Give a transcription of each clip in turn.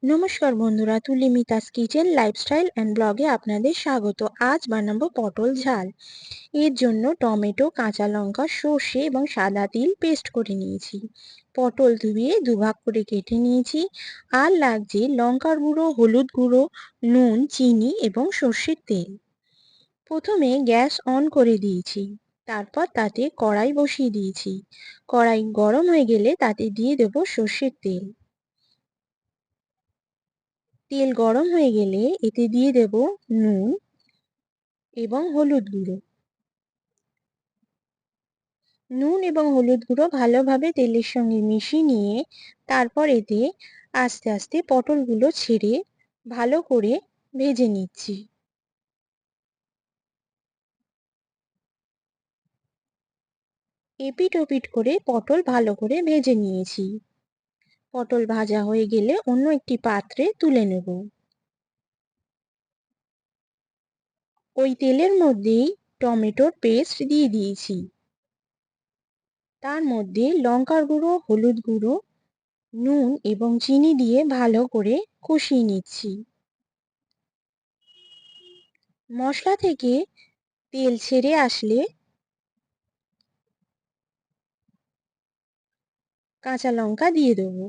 নমস্কার বন্ধুরা, তুলি মিতাস কিচেন লাইফস্টাইল অ্যান্ড ব্লগে আপনাদের স্বাগত। আজ বানাবো পটল ঝাল। এর জন্য টমেটো, কাঁচা লঙ্কা, সর্ষে এবং সাদা তিল পেস্ট করে নিয়েছি। পটল ধুয়ে দুভাগ করে কেটে নিয়েছি। আর লাগছে লঙ্কার গুঁড়ো, হলুদ গুঁড়ো, নুন, চিনি এবং সর্ষের তেল। প্রথমে গ্যাস অন করে দিয়েছি, তারপর তাতে কড়াই বসিয়ে দিয়েছি। কড়াই গরম হয়ে গেলে তাতে দিয়ে দেবো সর্ষের তেল। তেল গরম হয়ে গেলে এতে দিয়ে দেব নুন এবং হলুদ গুঁড়ো। নুন এবং হলুদ গুঁড়ো ভালোভাবে তেলের সঙ্গে মিশিয়ে নিয়ে তারপর এতে আস্তে আস্তে পটলগুলো ছেড়ে ভালো করে ভেজে নিচ্ছি। এপিট ওপিট করে পটল ভালো করে ভেজে নিয়েছি। পটল ভাজা হয়ে গেলে অন্য একটি পাত্রে তুলে নেব। ওই তেলের মধ্যেই টমেটোর পেস্ট দিয়ে দিয়েছি। তার মধ্যে লঙ্কার গুঁড়ো, হলুদ গুঁড়ো, নুন এবং চিনি দিয়ে ভালো করে কষিয়ে নিচ্ছি। মশলা থেকে তেল ছেড়ে আসলে কাঁচা লঙ্কা দিয়ে দেবো।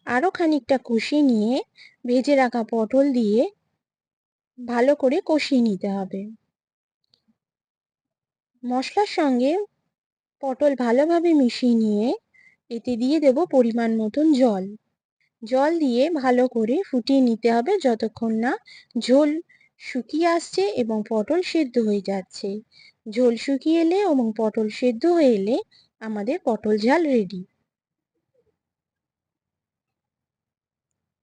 আরও খানিকটা কষিয়ে নিয়ে ভেজে রাখা পটল দিয়ে ভালো করে কষিয়ে নিতে হবে। মশলার সঙ্গে পটল ভালোভাবে মিশিয়ে নিয়ে এতে দিয়ে দেব পরিমাণ মতন জল। জল দিয়ে ভালো করে ফুটিয়ে নিতে হবে যতক্ষণ না ঝোল শুকিয়ে আসছে এবং পটল সেদ্ধ হয়ে যাচ্ছে। ঝোল শুকিয়ে এলে এবং পটল সেদ্ধ হয়ে এলে আমাদের পটল ঝাল রেডি।